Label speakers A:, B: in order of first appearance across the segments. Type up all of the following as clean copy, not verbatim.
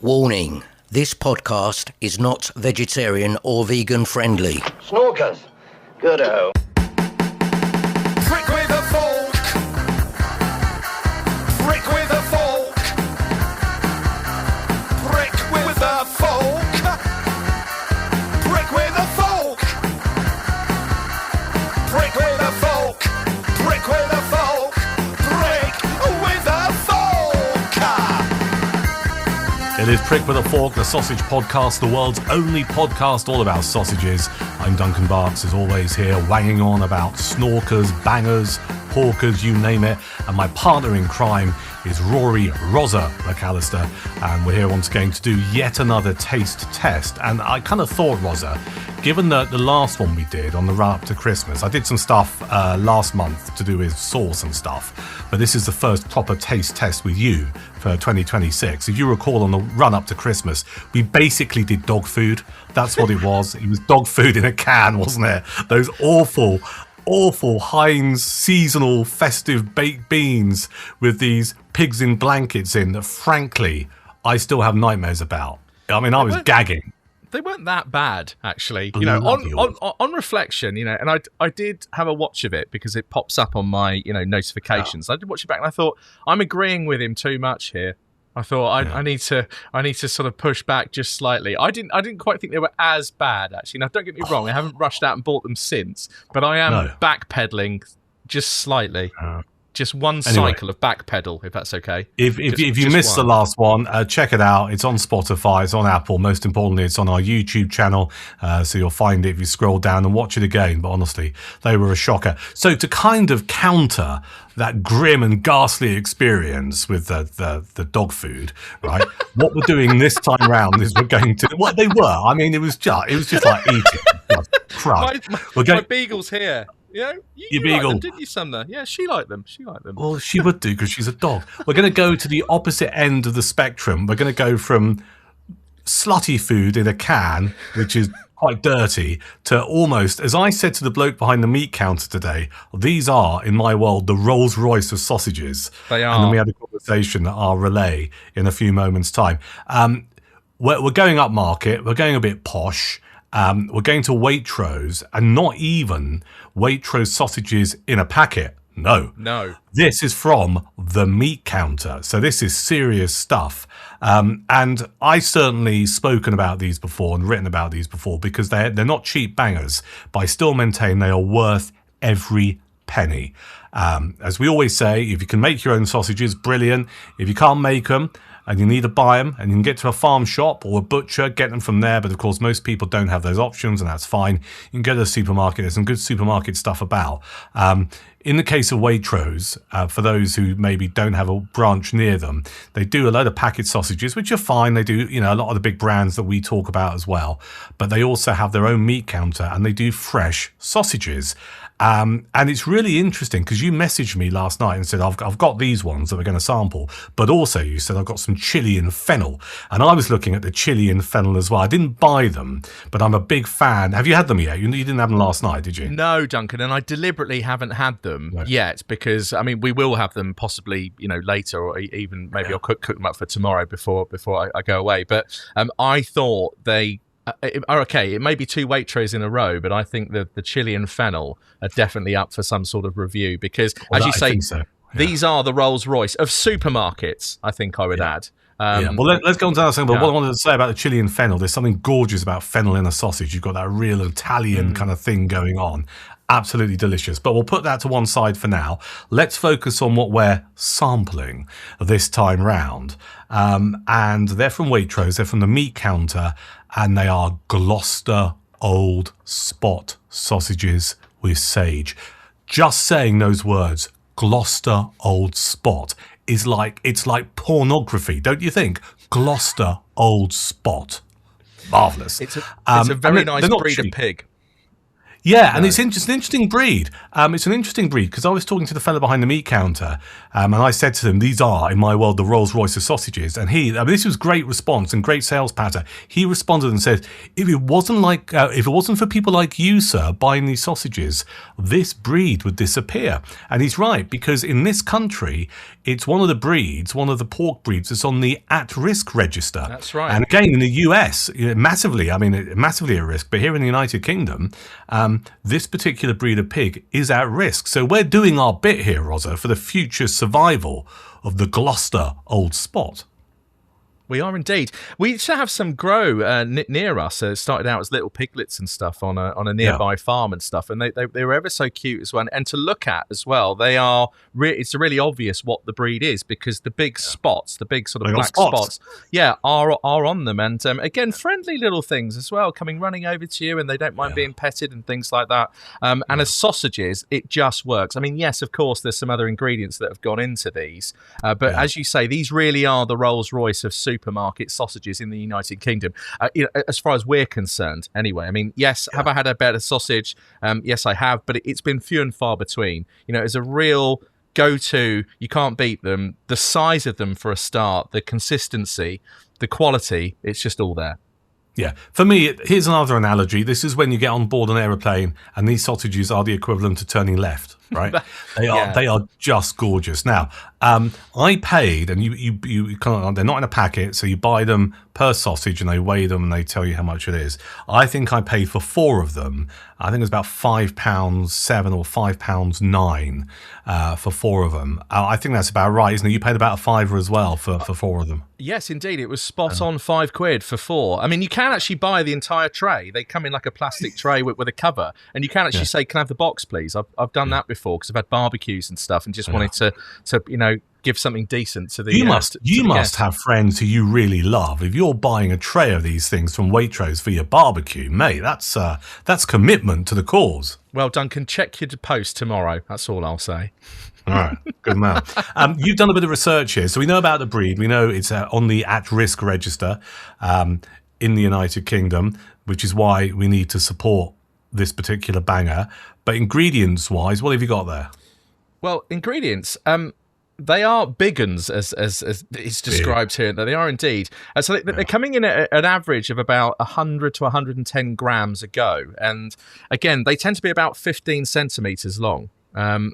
A: Warning, this podcast is not vegetarian or vegan friendly.
B: Snorkers. Good-o.
C: Prick with a fork. Prick with a fork. Prick with a fork. Prick with a fork. Prick with a fork. Prick with a fork. Prick with a fork.
D: It is Prick with a Fork, the sausage podcast, the world's only podcast all about sausages. I'm Duncan Barks, as always, here wanging on about snorkers, bangers, porkers, you name it. And my partner in crime is Rozza McAllister, and we're here once again to do yet another taste test. And I kind of thought, Rozza, given the last one we did on the run up to Christmas, I did some stuff last month to do with sauce and stuff, but this is the first proper taste test with you for 2026. If you recall, on the run up to Christmas, we basically did dog food. That's what it was. It was dog food in a can, wasn't it? Those awful Heinz seasonal festive baked beans with these pigs in blankets in that, frankly, I still have nightmares about. I mean, I was gagging.
E: They weren't that bad, actually. You know, on reflection, you know, and I did have a watch of it because it pops up on my, you know, notifications. I did watch it back and I thought, I'm agreeing with him too much here. I thought I need to sort of push back just slightly. I didn't quite think they were as bad, actually. Now, don't get me wrong, I haven't rushed out and bought them since, but I am backpedaling just slightly. Just one cycle of backpedal, if that's okay.
D: If you missed the last one, check it out. It's on Spotify, it's on Apple. Most importantly, it's on our YouTube channel, so you'll find it if you scroll down and watch it again. But honestly, they were a shocker. So to kind of counter that grim and ghastly experience with the dog food, right? What we're doing this time round is we're going to what they were. I mean, it was just like eating crud.
E: My beagle's here. You know, you
D: beagle.
E: liked them, didn't you, Sumner? Yeah, she liked them.
D: Well, she would do because she's a dog. We're going to go to the opposite end of the spectrum. We're going to go from slutty food in a can, which is quite dirty, to almost, as I said to the bloke behind the meat counter today, these are, in my world, the Rolls Royce of sausages.
E: They are.
D: And then we had a conversation at our relay in a few moments' time. We're going up market. We're going a bit posh. We're going to Waitrose, and not even Waitrose sausages in a packet. No. This is from the meat counter. So this is serious stuff. And I've certainly spoken about these before and written about these before because they're not cheap bangers, but I still maintain they are worth every penny. As we always say, if you can make your own sausages, brilliant. If you can't make them, and you need to buy them, and you can get to a farm shop or a butcher, get them from there. But of course, most people don't have those options, and that's fine. You can go to the supermarket. There's some good supermarket stuff about. In the case of Waitrose, for those who maybe don't have a branch near them, they do a load of packet sausages, which are fine. They do, you know, a lot of the big brands that we talk about as well. But they also have their own meat counter, and they do fresh sausages. And it's really interesting because you messaged me last night and said, I've got these ones that we're going to sample, but also you said I've got some chili and fennel. And I was looking at the chili and fennel as well. I didn't buy them, but I'm a big fan. Have you had them yet? You didn't have them last night, did you?
E: No, Duncan, and I deliberately haven't had them yet because, I mean, we will have them possibly, you know, later, or even maybe I'll cook them up for tomorrow before I go away. But I thought they... it may be two Waitrose in a row, but I think the chili and fennel are definitely up for some sort of review because, as you say, these are the Rolls Royce of supermarkets, I think I would add.
D: Well, let's go on to that thing. But what I wanted to say about the chili and fennel, there's something gorgeous about fennel in a sausage. You've got that real Italian kind of thing going on. Absolutely delicious. But we'll put that to one side for now. Let's focus on what we're sampling this time round. And they're from Waitrose. They're from the meat counter. And they are Gloucester Old Spot sausages with sage. Just saying those words, Gloucester Old Spot, it's like pornography, don't you think? Gloucester Old Spot. Marvellous.
E: It's a very nice breed of pig.
D: Yeah, and it's an interesting breed. It's an interesting breed because I was talking to the fellow behind the meat counter, and I said to him, "These are, in my world, the Rolls Royce of sausages." And this was great response and great sales patter. He responded and said, if it wasn't for people like you, sir, buying these sausages, this breed would disappear." And he's right, because in this country, it's one of the pork breeds that's on the at-risk register.
E: That's right.
D: And again, in the US, massively at risk. But here in the United Kingdom, this particular breed of pig is at risk. So we're doing our bit here, Rozza, for the future survival of the Gloucester Old Spot.
E: We are indeed. We used to have some grow near us. It started out as little piglets and stuff on a nearby farm and stuff, and they were ever so cute as well. And to look at as well, they are. It's really obvious what the breed is because the big spots, the big sort of black spots, are on them. And again, friendly little things as well, coming running over to you, and they don't mind being petted and things like that. And as sausages, it just works. I mean, yes, of course, there's some other ingredients that have gone into these, but as you say, these really are the Rolls Royce of supermarket sausages in the United Kingdom, as far as we're concerned anyway. I mean, yes, have I had a better sausage? Yes, I have, but it's been few and far between. As a real go-to, you can't beat them. The size of them for a start, the consistency, the quality, it's just all there.
D: Yeah, for me, here's another analogy. This is when you get on board an aeroplane and these sausages are the equivalent to turning left, right? They are just gorgeous. Now, I paid, and you kind of, they're not in a packet, so you buy them per sausage and they weigh them and they tell you how much it is. I think I paid for 4 of them. I think it was about £5.7 or £5.9 for 4 of them. I think that's about right, isn't it? You paid about a £5 as well for 4 of them.
E: Yes, indeed. It was spot on £5 for 4. I mean, you can actually buy the entire tray. They come in like a plastic tray with a cover, and you can actually say, "Can I have the box, please?" I've done that before because I've had barbecues and stuff, and just wanted to give something decent to the. You must
D: have friends who you really love. If you're buying a tray of these things from Waitrose for your barbecue, mate, that's commitment to the cause.
E: Well, Duncan, check your post tomorrow. That's all I'll say.
D: All right, good man. You've done a bit of research here, so we know about the breed. We know it's on the at-risk register in the United Kingdom, which is why we need to support this particular banger. But ingredients-wise, what have you got there?
E: Well, ingredients. They are big uns, as it's described here. They are indeed. So they're coming in at an average of about 100 to 110 grams a go. And again, they tend to be about 15 centimetres long.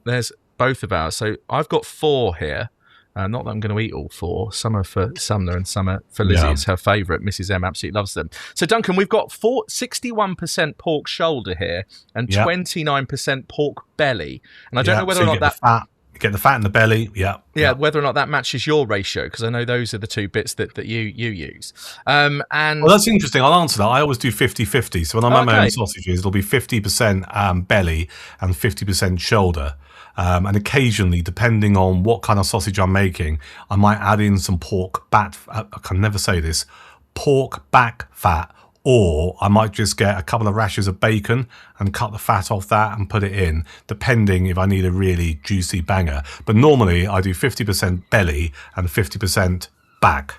E: There's both of ours. So I've got 4 here. Not that I'm going to eat all 4. Some are for Sumner and some are for Lizzie. It's her favourite. Mrs. M absolutely loves them. So, Duncan, we've got 61% pork shoulder here and 29% pork belly. And I don't know whether or not that...
D: Get the fat in the belly,
E: whether or not that matches your ratio, because I know those are the 2 bits that you use. And
D: well, that's interesting. I'll answer that. I always do 50-50. So when I make my own sausages, it'll be 50% belly and 50% shoulder. And occasionally, depending on what kind of sausage I'm making, I might add in some pork back. I can never say this. Pork back fat. Or I might just get a couple of rashers of bacon and cut the fat off that and put it in, depending if I need a really juicy banger. But normally I do 50% belly and 50% back.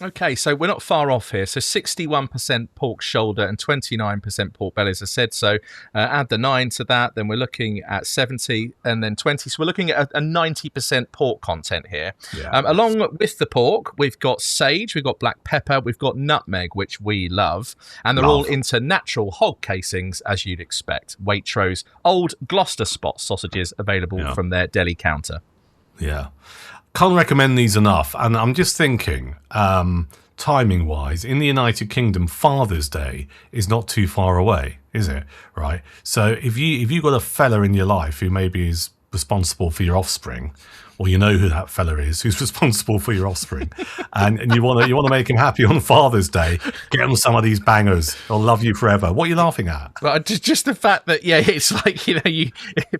E: Okay, so we're not far off here. So 61% pork shoulder and 29% pork belly, as I said. So add the 9 to that, then we're looking at 70 and then 20. So we're looking at a 90% pork content here. Along with the pork, we've got sage, we've got black pepper, we've got nutmeg, which we love. And they're all into natural hog casings, as you'd expect. Waitrose Old Gloucester Spot sausages available from their deli counter.
D: Yeah. Can't recommend these enough. And I'm just thinking, timing wise, in the United Kingdom, Father's Day is not too far away, is it? Right. So if you got a fella in your life who maybe is responsible for your offspring, or you know who that fella is who's responsible for your offspring, and you want to make him happy on Father's Day, get him some of these bangers. They'll love you forever. What are you laughing at?
E: Well, just the fact that it's like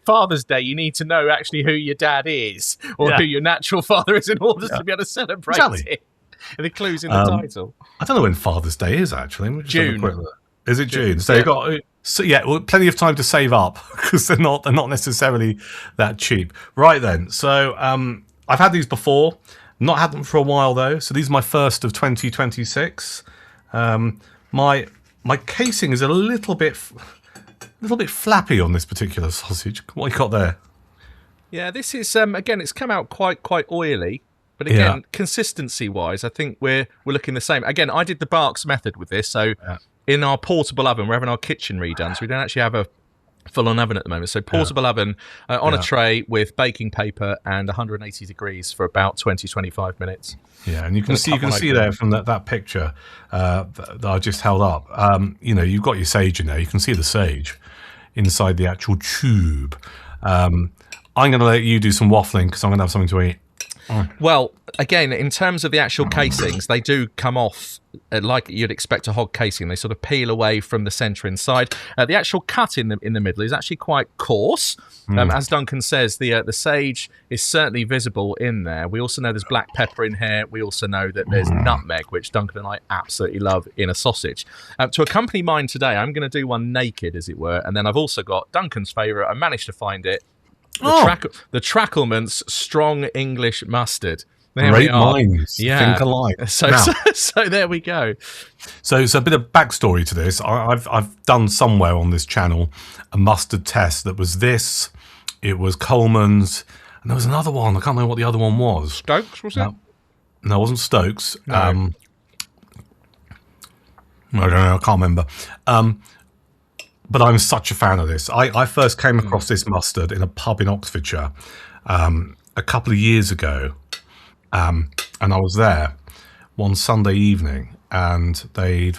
E: Father's Day, you need to know actually who your dad is or who your natural father is in order to be able to celebrate it. And the clues in the title.
D: I don't know when Father's Day is actually.
E: June.
D: Is it June? So you've got plenty of time to save up because they're not necessarily that cheap. Right then. So I've had these before, not had them for a while though. So these are my first of 2026. My casing is a little bit little bit flappy on this particular sausage. What you got there?
E: Yeah, this is again. It's come out quite oily, but again, consistency-wise, I think we're looking the same. Again, I did the Barks method with this, so in our portable oven, we're having our kitchen redone, so we don't actually have a full-on oven at the moment. So portable oven on a tray with baking paper and 180 degrees for about 20-25 minutes.
D: Yeah, and you can see there from that picture that I just held up. You've got your sage in there. You can see the sage inside the actual tube. I'm going to let you do some waffling because I'm going to have something to eat.
E: Well, again, in terms of the actual casings, they do come off like you'd expect a hog casing. They sort of peel away from the centre inside. The actual cut in the middle is actually quite coarse. As Duncan says, the sage is certainly visible in there. We also know there's black pepper in here. We also know that there's nutmeg, which Duncan and I absolutely love in a sausage. To accompany mine today, I'm going to do one naked, as it were. And then I've also got Duncan's favourite. I managed to find it. The Trackleman's Strong English Mustard.
D: Great minds think alike.
E: So there we go.
D: So it's a bit of backstory to this. I've done somewhere on this channel a mustard test that was this. It was Coleman's, and there was another one. I can't remember what the other one was.
E: Stokes, was it?
D: No, it wasn't Stokes.
E: No.
D: I don't know. I can't remember. But I'm such a fan of this. I first came across this mustard in a pub in Oxfordshire a couple of years ago. And I was there one Sunday evening, and they'd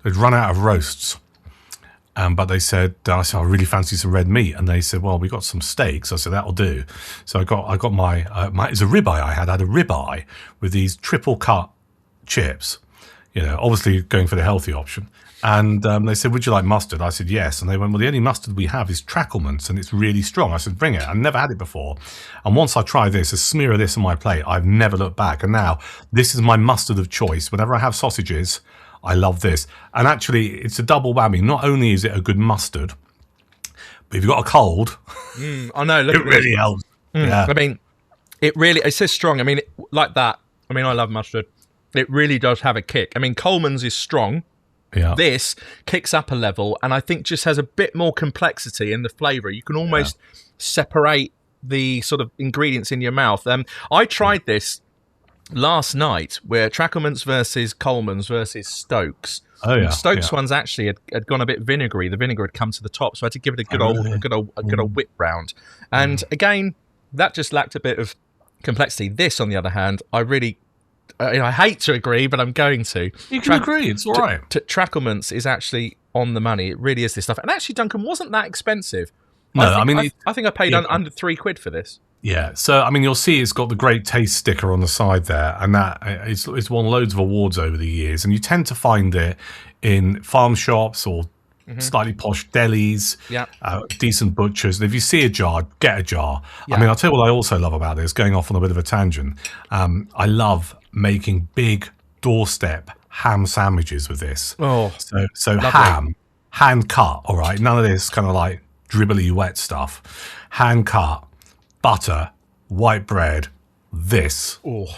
D: run out of roasts. But they said, I said, I really fancy some red meat. And they said, well, we got some steaks. I said, that'll do. So I got my it's a ribeye I had. I had a ribeye with these triple cut chips, obviously going for the healthy option. And they said, would you like mustard? I said, yes. And they went, well, the only mustard we have is Trackleman's, and it's really strong. I said, bring it. I've never had it before. And once I tried this, a smear of this on my plate, I've never looked back. And now this is my mustard of choice. Whenever I have sausages, I love this. And actually, it's a double whammy. Not only is it a good mustard, but if you've got a cold,
E: I know. Look
D: it really helps. Yeah.
E: I mean, it says strong. I mean, like that. I mean, I love mustard. It really does have a kick. I mean, Coleman's is strong.
D: Yeah.
E: This kicks up a level, and I think just has a bit more complexity in the flavour. You can almost separate the sort of ingredients in your mouth. I tried this last night, where Trackleman's versus Coleman's versus Stokes.
D: Oh yeah,
E: Stokes one's actually had gone a bit vinegary. The vinegar had come to the top, so I had to give it a good old whip round. And again, that just lacked a bit of complexity. This, on the other hand, I really. I hate to agree, but I'm going to.
D: You can agree, it's all right.
E: Trackleman's is actually on the money. It really is this stuff. And actually, Duncan, wasn't that expensive.
D: No,
E: I think I paid under £3 for this.
D: Yeah, so, you'll see it's got the great taste sticker on the side there, and that it's won loads of awards over the years, and you tend to find it in farm shops or slightly posh delis, decent butchers. And if you see a jar, get a jar. Yeah. I'll tell you what I also love about this, going off on a bit of a tangent. I love making big doorstep ham sandwiches with this.
E: Oh,
D: so ham, hand cut, all right? None of this kind of like dribbly wet stuff. Hand cut, butter, white bread, this.
E: Oh,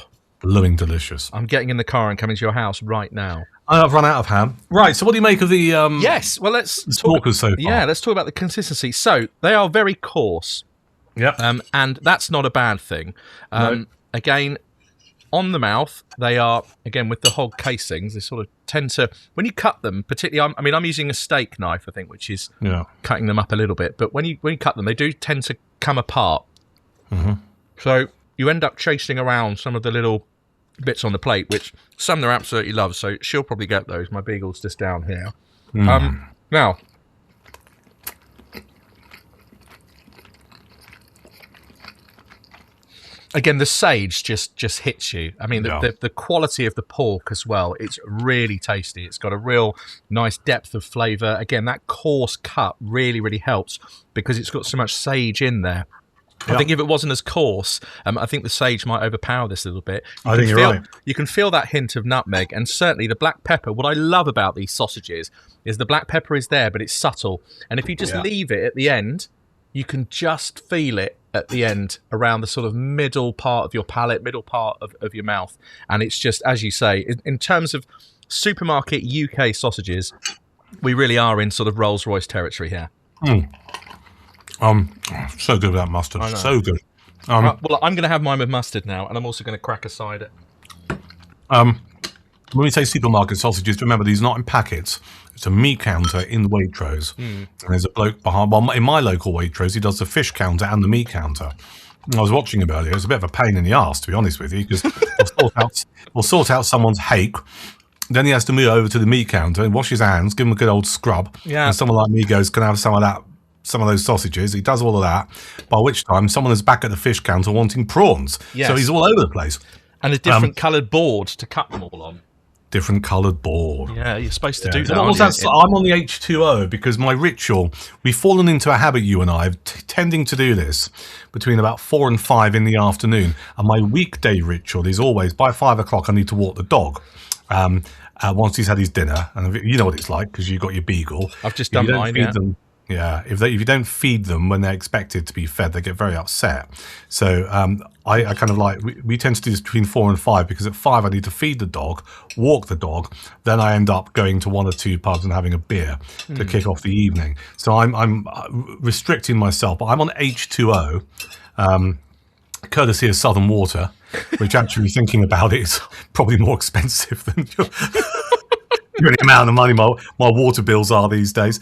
D: blooming delicious.
E: I'm getting in the car and coming to your house right now.
D: I've run out of ham. Right, so what do you make of the
E: yes, well, let's
D: talk so far.
E: Yeah, let's talk about the consistency. So they are very coarse.
D: Yep.
E: And that's not a bad thing.
D: No.
E: Again, on the mouth, they are, again, with the hog casings, they sort of tend to, when you cut them, particularly, I'm using a steak knife, I think, which is cutting them up a little bit. But when you cut them, they do tend to come apart.
D: Mm-hmm.
E: So you end up chasing around some of the little bits on the plate, which some they absolutely love. So she'll probably get those. My beagle's just down here. Now, again, the sage just hits you. I mean, the quality of the pork as well, it's really tasty. It's got a real nice depth of flavour. Again, that coarse cut really, really helps because it's got so much sage in there. I think if it wasn't as coarse, I think the sage might overpower this a little bit.
D: I think you're right.
E: You can feel that hint of nutmeg, and certainly the black pepper. What I love about these sausages is the black pepper is there, but it's subtle. And if you just leave it at the end, you can just feel it at the end around the sort of middle part of your palate, middle part of your mouth. And it's just, as you say, in terms of supermarket UK sausages, We really are in sort of Rolls-Royce territory here.
D: So good with that mustard. So good.
E: Well, I'm going to have mine with mustard now, and I'm also going to crack a cider.
D: When we say supermarket sausages, remember these are not in packets. It's a meat counter in the Waitrose. And there's a bloke behind. Well, in my local Waitrose, he does the fish counter and the meat counter. And I was watching him earlier. It was a bit of a pain in the arse, to be honest with you, because we'll sort out someone's hake. Then he has to move over to the meat counter and wash his hands, give him a good old scrub. Yeah. And someone like me goes, "Can I have some of that? Some of those sausages?" He does all of that. By which time, someone is back at the fish counter wanting prawns. Yes. So he's all over the place.
E: And a different coloured board to cut them all on.
D: Different coloured board.
E: Yeah, you're supposed to do that.
D: I'm on the H2O because my ritual, we've fallen into a habit, you and I, of tending to do this between about 4 and 5 in the afternoon. And my weekday ritual is always, by 5 o'clock, I need to walk the dog. Once he's had his dinner, and you know what it's like because you've got your beagle.
E: I've just done mine,
D: If you don't feed them when they're expected to be fed, they get very upset. So I kind of like, we tend to do this between 4 and 5 because at 5 I need to feed the dog, walk the dog, then I end up going to 1 or 2 pubs and having a beer to kick off the evening. So I'm restricting myself, but I'm on H2O, courtesy of Southern Water, which actually thinking about it is probably more expensive than the amount of money my water bills are these days,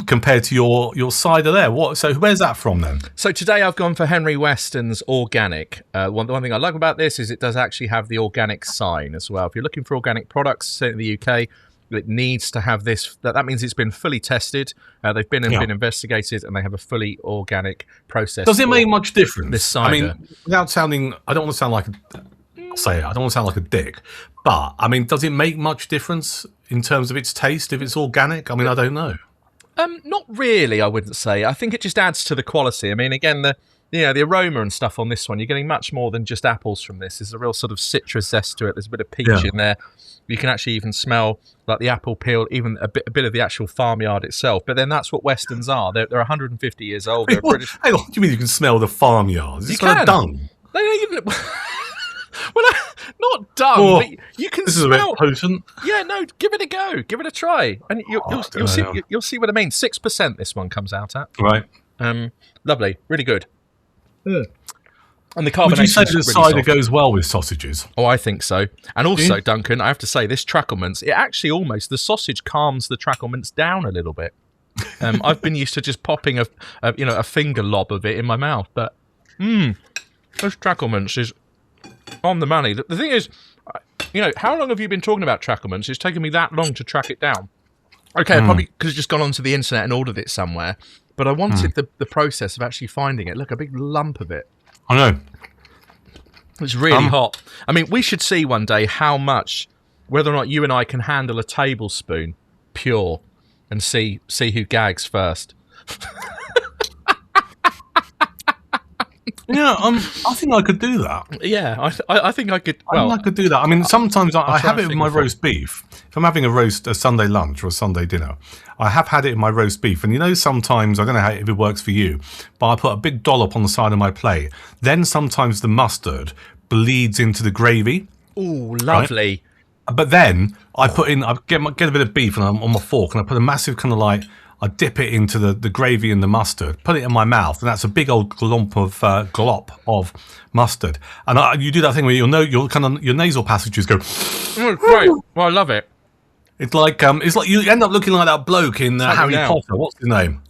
D: compared to your cider there. So where's that from then?
E: So today I've gone for Henry Weston's organic. The one thing I like about this is it does actually have the organic sign as well. If you're looking for organic products in the UK, it needs to have this. That means it's been fully tested. They've been investigated, and they have a fully organic process.
D: Does it make much difference?
E: This cider.
D: I mean, without sounding, I don't want to sound like I don't want to sound like a dick, but I mean, does it make much difference in terms of its taste if it's organic? I mean, I don't know.
E: Not really, I wouldn't say. I think it just adds to the quality. I mean, again, the aroma and stuff on this one, you're getting much more than just apples from this. There's a real sort of citrus zest to it. There's a bit of peach in there. You can actually even smell like the apple peel, even a bit of the actual farmyard itself. But then that's what Westons are. They're 150 years old. They're British.
D: Hang on, what do you mean you can smell the farmyard? Is it kind of dung?
E: They don't even. Well, not dung. But you can.
D: This
E: smell.
D: is a bit potent.
E: Yeah, no, give it a go. Give it a try, and you'll see what I mean. 6% this one comes out at.
D: Right.
E: Lovely, really good. And the carbonation.
D: Would you say the
E: really
D: cider
E: soft.
D: goes well with sausages?
E: Oh, I think so. And also, Duncan, I have to say, this Tracklements, it actually the sausage calms the Tracklements down a little bit. I've been used to just popping a finger lob of it in my mouth, but this Tracklements is on the money. The thing is, how long have you been talking about Tracklements? It's taken me that long to track it down. Okay, I probably could have just gone onto the internet and ordered it somewhere, but I wanted the process of actually finding it. Look, a big lump of it.
D: I know.
E: It's really hot. I mean, we should see one day whether or not you and I can handle a tablespoon pure and see who gags first.
D: Yeah, I think I could do that.
E: Yeah, I think I could. Well,
D: I think I could do that. I mean, sometimes I have it with my roast beef. If I'm having a Sunday lunch or a Sunday dinner, I have had it in my roast beef. And sometimes, I don't know if it works for you, but I put a big dollop on the side of my plate. Then sometimes the mustard bleeds into the gravy.
E: Ooh, lovely.
D: Right? But then I get a bit of beef and I'm on my fork and I put a massive kind of I dip it into the gravy and the mustard, put it in my mouth, and that's a big old glop of mustard. And you do that thing where your nasal passages go.
E: Oh, great! Well, I love it.
D: It's like you end up looking like that bloke in Harry Potter. What's his name?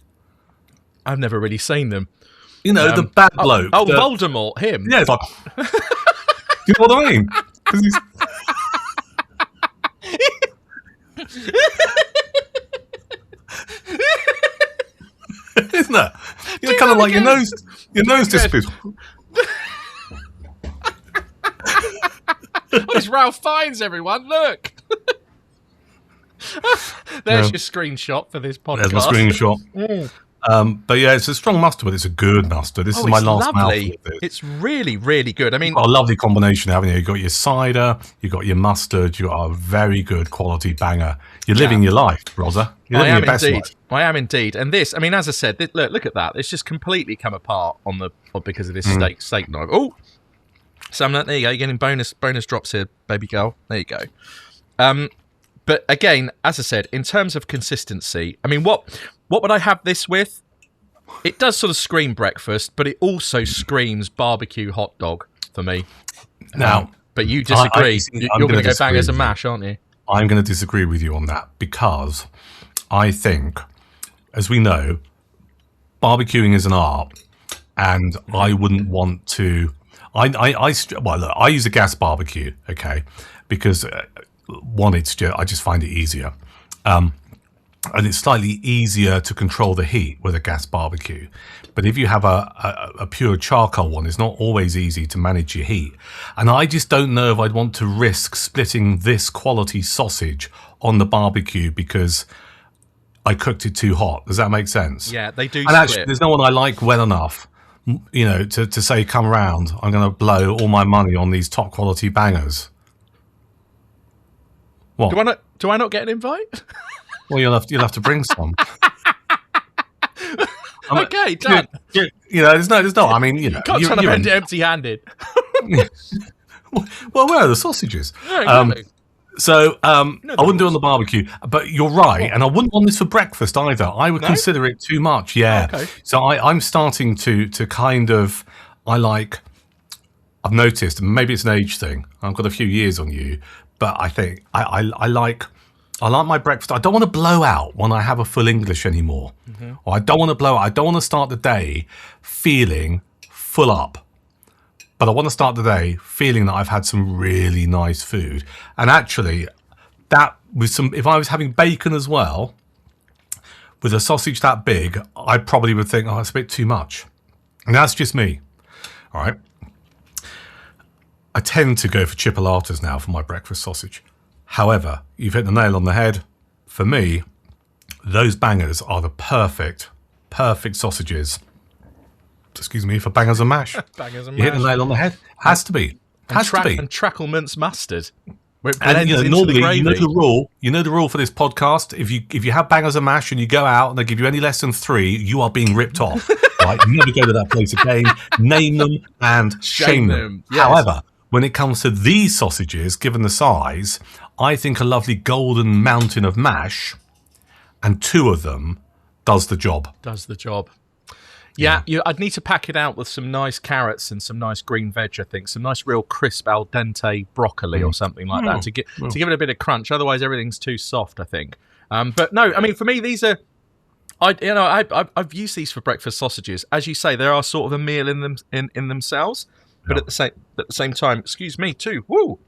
E: I've never really seen them.
D: The bad bloke.
E: Voldemort. Him.
D: Yeah, it's like. Do you know what I mean? Isn't it? You're kind of like your nose disappears.
E: It's Ralph Fiennes, everyone. Look. There's your screenshot for this podcast.
D: There's my screenshot. But yeah, it's a strong mustard, but it's a good mustard. This is my last mouthful of this.
E: It's really, really good. I mean,
D: you've got a lovely combination, haven't you? You've got your cider, you've got your mustard, you've got a very good quality banger. You're living your life, Rozza. You're living your best life.
E: I am indeed. And this, I mean, as I said, look at that. It's just completely come apart because of this steak knife. Oh, Sam, there you go. You're getting bonus drops here, baby girl. There you go. But But again, as I said, in terms of consistency, I mean, what would I have this with? It does sort of scream breakfast, but it also screams barbecue hot dog for me.
D: Now,
E: but you disagree. You're going to go bangers and
D: you.
E: mash, aren't you?
D: I'm going to disagree with you on that because I think, as we know, barbecuing is an art, and I wouldn't want to. I use a gas barbecue, okay, because one, I just find it easier, and it's slightly easier to control the heat with a gas barbecue. But if you have a pure charcoal one, it's not always easy to manage your heat. And I just don't know if I'd want to risk splitting this quality sausage on the barbecue because I cooked it too hot. Does that make sense?
E: Yeah, they do.
D: And actually, there's no one I like well enough, to say, come round, I'm going to blow all my money on these top quality bangers. What?
E: Do I not get an invite?
D: Well, you'll have to bring some.
E: Okay, done.
D: There's no. I mean,
E: you can't turn up empty-handed.
D: Well, where are the sausages?
E: Yeah, exactly.
D: I wouldn't do it on the barbecue. But you're right, and I wouldn't want this for breakfast either. I would consider it too much. Yeah.
E: Okay.
D: So I'm starting to kind of. I've noticed, maybe it's an age thing. I've got a few years on you, but I think I like my breakfast. I don't want to blow out when I have a full English anymore. Mm-hmm. Or I don't want to blow out. I don't want to start the day feeling full up. But I want to start the day feeling that I've had some really nice food. And actually, if I was having bacon as well, with a sausage that big, I probably would think, it's a bit too much. And that's just me. All right. I tend to go for chipolatas now for my breakfast sausage. However, you've hit the nail on the head. For me, those bangers are the perfect sausages. Excuse me, for bangers and mash.
E: Bangers and
D: you hit the nail on the head. Has to be. Has to be.
E: And Trackle minced mustard.
D: And normally, you know the rule for this podcast. If you have bangers and mash and you go out and they give you any less than 3, you are being ripped off. Right? You never go to that place again. Name them and shame them. Yes. However, when it comes to these sausages, given the size, I think a lovely golden mountain of mash and 2 of them does the job. Yeah, I'd need to pack it out with some nice carrots and some nice green veg, I think. Some nice real crisp al dente broccoli or something like that to give it a bit of crunch. Otherwise, everything's too soft, I think. But no, I mean, for me, these are... I've used these for breakfast sausages. As you say, they are sort of a meal in themselves. But at the same time, excuse me too. Woo,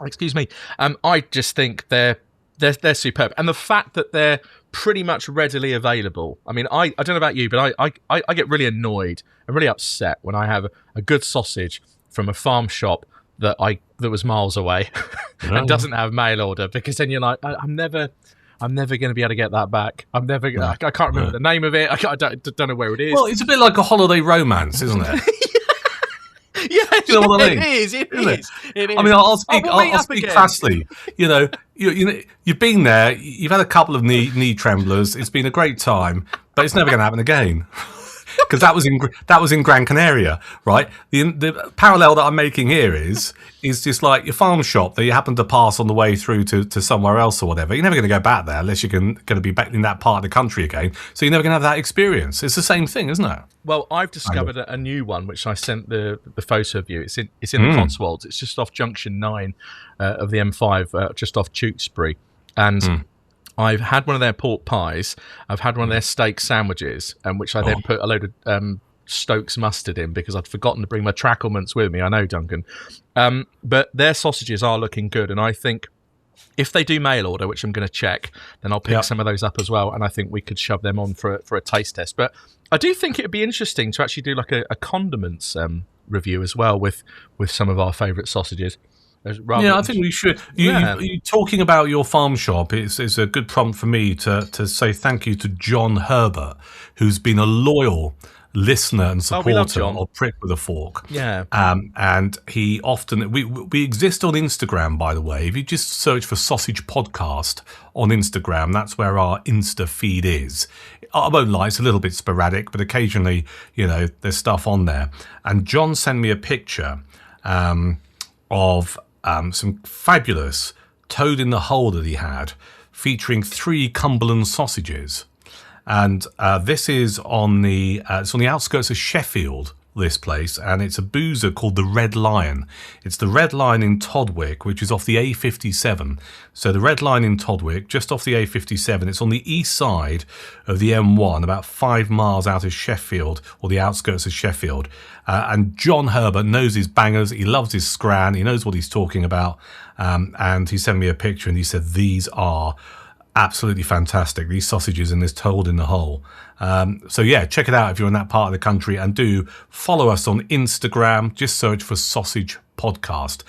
D: excuse me. I just think they're superb, and the fact that they're pretty much readily available. I mean, I don't know about you, but I get really annoyed and really upset when I have a good sausage from a farm shop that was miles away and doesn't have mail order, because then you're like, I'm never going to be able to get that back. I can't remember the name of it. I don't know where it is. Well, it's a bit like a holiday romance, isn't it?
E: Yes,
D: you know what I mean?
E: It is. It is.
D: I mean, I'll speak crassly. You've been there. You've had a couple of knee tremblers. It's been a great time, but it's never going to happen again. Because that was in Gran Canaria, right? The parallel that I'm making here is just like your farm shop that you happen to pass on the way through to somewhere else or whatever. You're never going to go back there unless you're going to be back in that part of the country again. So you're never going to have that experience. It's the same thing, isn't it?
E: Well, I've discovered a new one, which I sent the photo of you. It's in the Cotswolds. It's just off Junction 9 of the M5, just off Tewkesbury. And I've had one of their pork pies. I've had one of their steak sandwiches, which I then put a load of Stokes mustard in because I'd forgotten to bring my Tracklements with me. I know, Duncan. But their sausages are looking good, and I think if they do mail order, which I'm going to check, then I'll pick some of those up as well, and I think we could shove them on for a taste test. But I do think it would be interesting to actually do like a condiments review as well with some of our favourite sausages.
D: I think we should. You talking about your farm shop is a good prompt for me to say thank you to John Herbert, who's been a loyal listener and supporter of Prick with a Fork.
E: Yeah.
D: And he often... We exist on Instagram, by the way. If you just search for Sausage Podcast on Instagram, that's where our Insta feed is. I won't lie, it's a little bit sporadic, but occasionally, there's stuff on there. And John sent me a picture of... some fabulous toad in the hole that he had, featuring 3 Cumberland sausages. And this is on it's on the outskirts of Sheffield, this place, and it's a boozer called the Red Lion. It's the Red Lion in Todwick, which is off the A57. So the Red Lion in Todwick, just off the A57. It's on the east side of the M1, about 5 miles out of Sheffield, or the outskirts of Sheffield. And John Herbert knows his bangers. He loves his scran. He knows what he's talking about. And he sent me a picture and he said, these are absolutely fantastic, these sausages in this toad in the hole. So yeah, check it out if you're in that part of the country, and do follow us on Instagram. Just search for Sausage Podcast.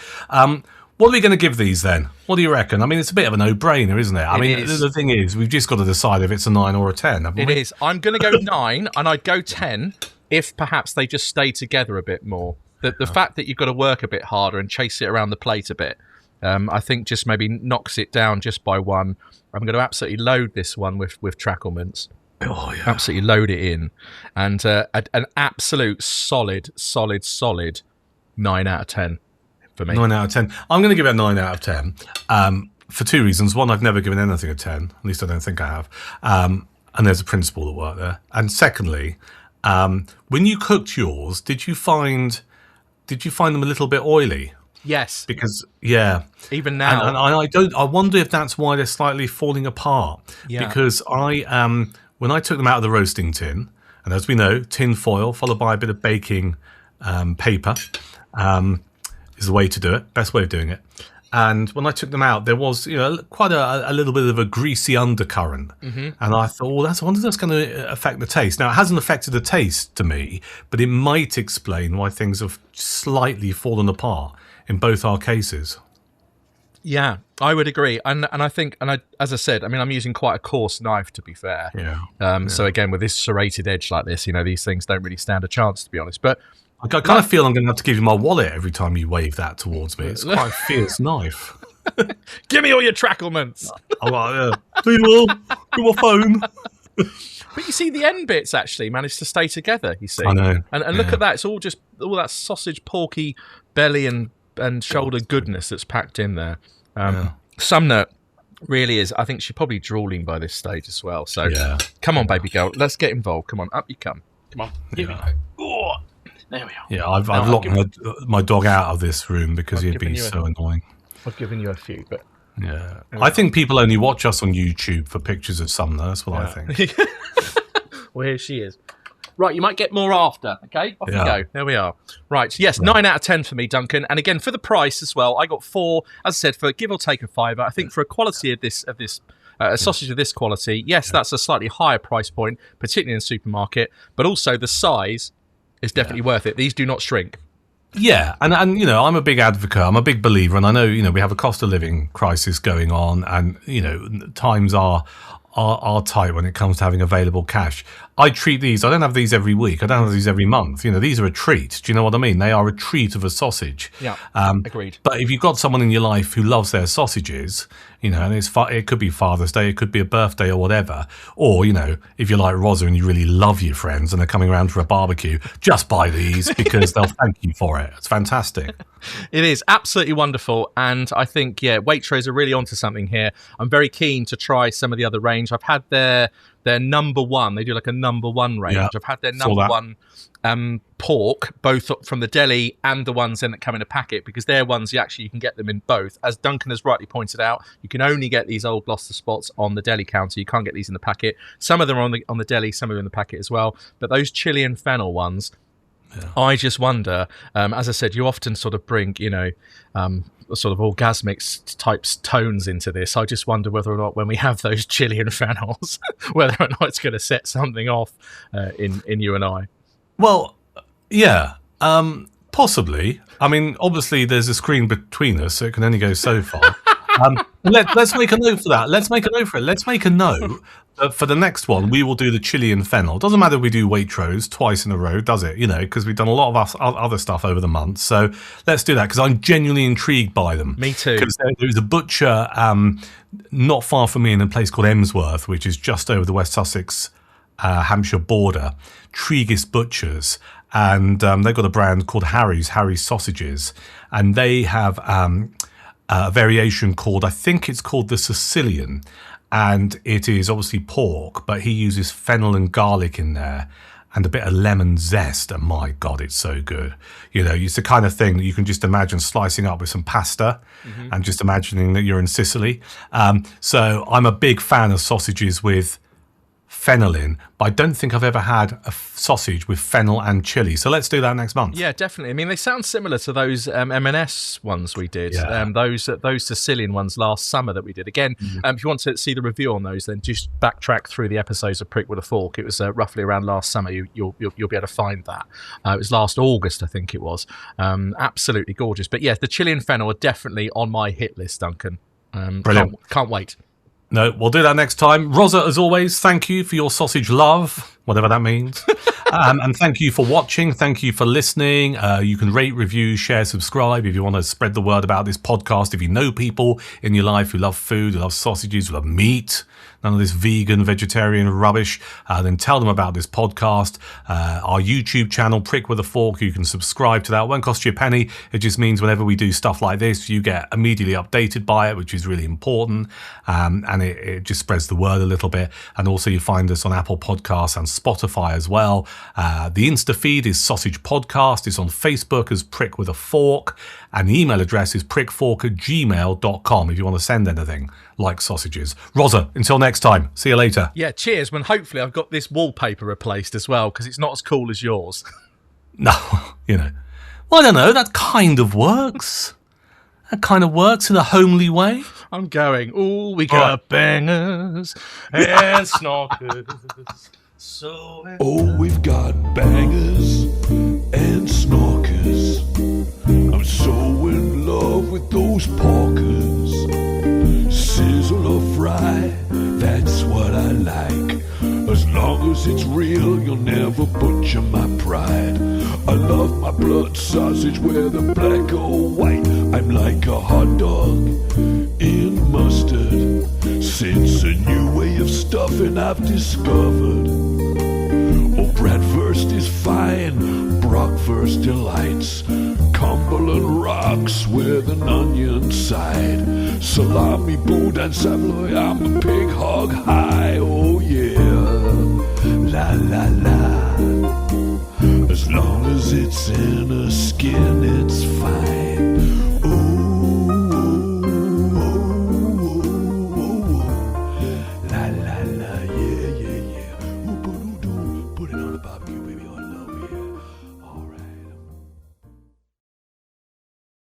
D: What are we going to give these then? What do you reckon? I mean, it's a bit of a no-brainer, isn't it? The thing is, we've just got to decide if it's a 9 or a 10.
E: It is. I'm going to go 9, and I'd go 10 if perhaps they just stay together a bit more. The fact that you've got to work a bit harder and chase it around the plate a bit, I think just maybe knocks it down just by 1. I'm going to absolutely load this one with Tracklements.
D: Oh, yeah.
E: Absolutely load it in. And an absolute solid 9 out of 10 for me.
D: 9 out of 10. I'm going to give it a 9 out of 10 for 2 reasons. One, I've never given anything a 10. At least I don't think I have. And there's a principle at work there. And secondly, when you cooked yours, did you find them a little bit oily?
E: Yes.
D: Because
E: even now,
D: and I wonder if that's why they're slightly falling apart. Yeah. Because when I took them out of the roasting tin, and as we know, tin foil followed by a bit of baking paper is the way to do it. Best way of doing it. And when I took them out, there was quite a little bit of a greasy undercurrent, and I thought, I wonder if that's going to affect the taste. Now, it hasn't affected the taste to me, but it might explain why things have slightly fallen apart in both our cases.
E: Yeah, I would agree, and I think, as I said, I mean, I'm using quite a coarse knife, to be fair.
D: Yeah.
E: So again, with this serrated edge like this, these things don't really stand a chance, to be honest. But
D: I kind of feel I'm going to have to give you my wallet every time you wave that towards me. It's quite a fierce knife.
E: Give me all your Tracklements.
D: I'm like, do you will? Do my phone.
E: But you see, the end bits actually managed to stay together, you see.
D: I know.
E: And look at that. It's all just all that sausage, porky belly and shoulder goodness that's packed in there. Sumner really is. I think she's probably drooling by this stage as well. So come on, baby girl. Let's get involved. Come on, up you come. Come on. Here we go. Oh, there we are.
D: Yeah, I've locked my dog out of this room because he'd be so annoying.
E: I've given you a few, but...
D: Yeah. I think people only watch us on YouTube for pictures of Sumner. That's what I think.
E: Well, here she is. Right, you might get more after, okay? Off you go. There we are. Right, yes, 9 out of 10 for me, Duncan. And again, for the price as well, I got 4, as I said, for give or take a £5. I think for a quality of this a sausage of this quality, yes, that's a slightly higher price point, particularly in the supermarket, but also the size is definitely worth it. These do not shrink.
D: Yeah, and I'm a big advocate. I'm a big believer, and I know we have a cost of living crisis going on, and times are tight when it comes to having available cash. I treat these. I don't have these every week. I don't have these every month. These are a treat. Do you know what I mean? They are a treat of a sausage.
E: Yeah, agreed.
D: But if you've got someone in your life who loves their sausages, and it could be Father's Day, it could be a birthday or whatever, or if you're like Rozza and you really love your friends and they're coming around for a barbecue, just buy these because they'll thank you for it. It's fantastic.
E: It is absolutely wonderful, and I think Waitrose are really onto something here. I'm very keen to try some of the other range. I've had their number one. They do like a number one range.
D: Yeah,
E: I've had their number one pork, both from the deli and the ones then that come in a packet, because they're ones you can get them in both. As Duncan has rightly pointed out, you can only get these old Gloucester spots on the deli counter. You can't get these in the packet. Some of them are on the deli, some of them in the packet as well. But those chili and fennel ones, I just wonder, as I said, you often sort of bring, sort of orgasmic types tones into this. I just wonder whether or not when we have those chili and fennels, whether or not it's going to set something off in you and I.
D: Well, yeah, possibly. I mean, obviously there's a screen between us, so it can only go so far. Let's make a note for that. Let's make a note for it. Let's make a note that for the next one, we will do the chili and fennel. Doesn't matter if we do Waitrose twice in a row, does it? Because we've done a lot of other stuff over the months. So let's do that, because I'm genuinely intrigued by them.
E: Me too.
D: Because there was a butcher not far from me in a place called Emsworth, which is just over the West Sussex Hampshire border, Tregus Butchers, and they've got a brand called Harry's Sausages, and they have a variation called, I think it's called the Sicilian, and it is obviously pork, but he uses fennel and garlic in there and a bit of lemon zest, and my God, it's so good. You know, it's the kind of thing that you can just imagine slicing up with some pasta and just imagining that you're in Sicily. So I'm a big fan of sausages with fennel in, but I don't think I've ever had a sausage with fennel and chili. So let's do that next month.
E: Yeah, definitely. I mean, they sound similar to those M&S ones we did.
D: Yeah.
E: Those Sicilian ones last summer that we did. Again, if you want to see the review on those, then just backtrack through the episodes of Prick with a Fork. It was roughly around last summer. You'll be able to find that. It was last August, I think it was. Absolutely gorgeous. But yeah, the chili and fennel are definitely on my hit list, Duncan.
D: Brilliant.
E: Can't wait.
D: No, we'll do that next time. Rozza, as always, thank you for your sausage love, whatever that means. And thank you for watching. Thank you for listening. You can rate, review, share, subscribe if you want to spread the word about this podcast. If you know people in your life who love food, who love sausages, who love meat, none of this vegan, vegetarian rubbish, then tell them about this podcast. Our YouTube channel, Prick with a Fork, you can subscribe to that. It won't cost you a penny. It just means whenever we do stuff like this, you get immediately updated by it, which is really important. And it just spreads the word a little bit. And also you find us on Apple Podcasts and Spotify as well. The Insta feed is Sausage Podcast. It's on Facebook as Prick with a Fork. And the email address is prickfork@gmail.com if you want to send anything like sausages. Rozza, until next time. See you later.
E: Yeah, cheers. When hopefully I've got this wallpaper replaced as well, because it's not as cool as yours.
D: No, you know. Well, I don't know. That kind of works. That kind of works in a homely way.
E: I'm going, ooh, we got bangers and snorkers.
C: Oh, we've got bangers and snorkers. I'm so in love with those porkers. Sizzle or fry, that's what I like. As long as it's real, you'll never butcher my pride. I love my blood sausage, whether black or white. I'm like a hot dog in mustard. Since a new way of stuffing I've discovered. Oh, bratwurst is fine, bratwurst delights. Cumberland rocks with an onion side. Salami, boudin, Savoy, I'm a pig hog high. Oh yeah, la la la. As long as it's in a skin, it's